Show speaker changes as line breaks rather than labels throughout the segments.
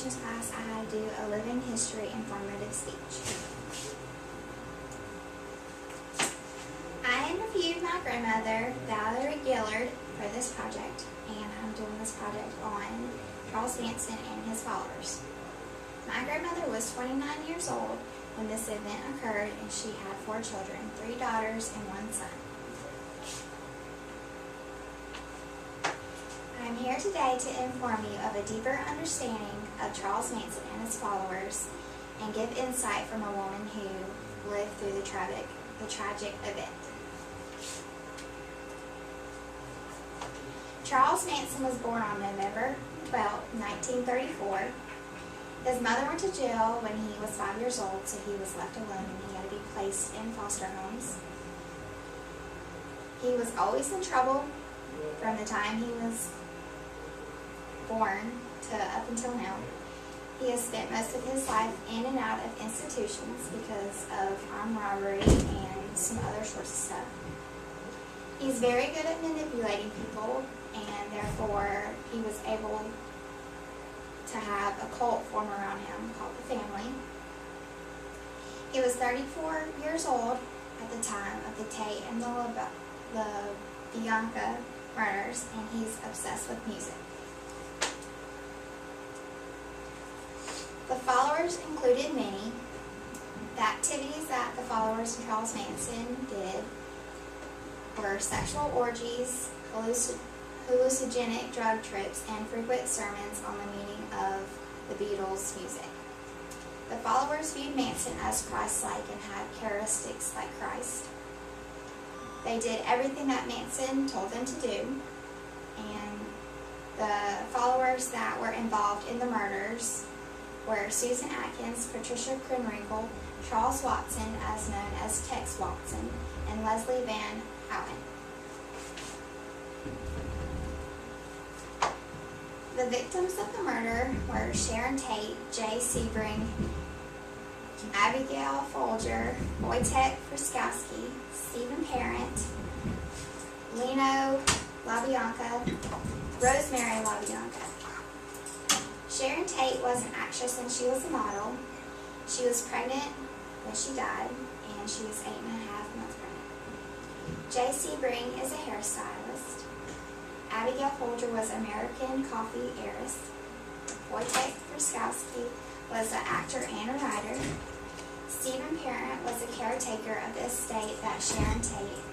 Illustrations class, I had to do a living history informative speech. I interviewed my grandmother, Valerie Gillard, for this project, and I'm doing this project on Charles Manson and his followers. My grandmother was 29 years old when this event occurred, and she had 4 children, 3 daughters and 1 son. I'm here today to inform you of a deeper understanding of Charles Manson and his followers and give insight from a woman who lived through the tragic event. Charles Manson was born on November 12, 1934. His mother went to jail when he was 5 years old, so he was left alone and he had to be placed in foster homes. He was always in trouble from the time he was born to up until now. He has spent most of his life in and out of institutions because of armed robbery and some other sorts of stuff. He's very good at manipulating people, and therefore he was able to have a cult form around him called the Family. He was 34 years old at the time of the Tate and the Bianca murders, and he's obsessed with music. The followers included many. The activities that the followers of Charles Manson did were sexual orgies, hallucinogenic drug trips, and frequent sermons on the meaning of the Beatles' music. The followers viewed Manson as Christ-like and had characteristics like Christ. They did everything that Manson told them to do, and the followers that were involved in the murders were Susan Atkins, Patricia Krenwinkel, Charles Watson, as known as Tex Watson, and Leslie Van Houten. The victims of the murder were Sharon Tate, Jay Sebring, Abigail Folger, Wojtek Frykowski, Stephen Parent, Leno LaBianca, Rosemary LaBianca. Sharon Tate was an actress and she was a model. She was pregnant when she died, and she was 8.5 months pregnant. Jay Sebring is a hairstylist. Abigail Folger was American coffee heiress. Wojtek Frykowski was an actor and a writer. Stephen Parent was a caretaker of the estate that Sharon Tate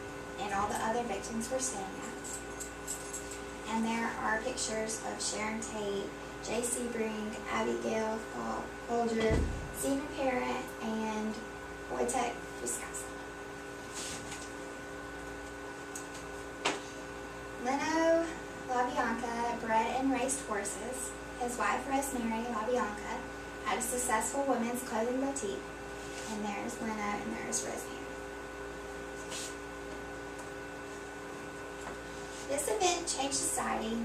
and all the other victims were staying at. And there are pictures of Sharon Tate, Jay Sebring, Abigail Folger, Stephen Parent, and Wojtek Frykowski. Leno LaBianca bred and raised horses. His wife, Rosemary LaBianca, had a successful women's clothing boutique. And there's Leno and there's Rosemary. This event changed society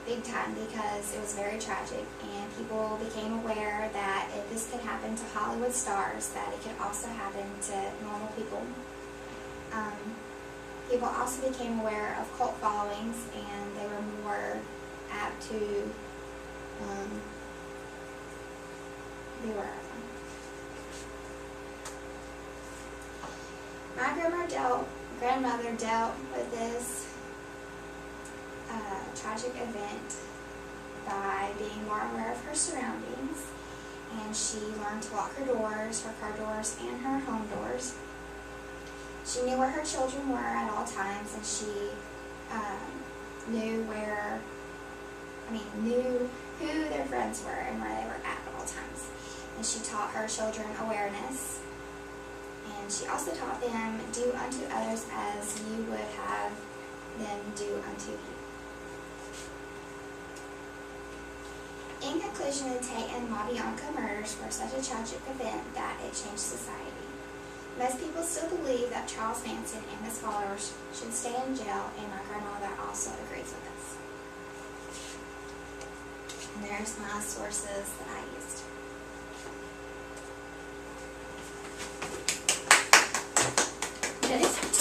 big time because it was very tragic, and people became aware that if this could happen to Hollywood stars, that it could also happen to normal people. People also became aware of cult followings, and they were more apt to be aware of them. My grandmother dealt with this tragic event by being more aware of her surroundings, and she learned to lock her doors, her car doors, and her home doors. She knew where her children were at all times, and she knew who their friends were and where they were at all times. And she taught her children awareness, and she also taught them, do unto others as you would have them do unto you. In conclusion, the Tate and LaBianca murders were such a tragic event that it changed society. Most people still believe that Charles Manson and his followers should stay in jail, and my grandmother also agrees with us. And there's my sources that I used.
Ready?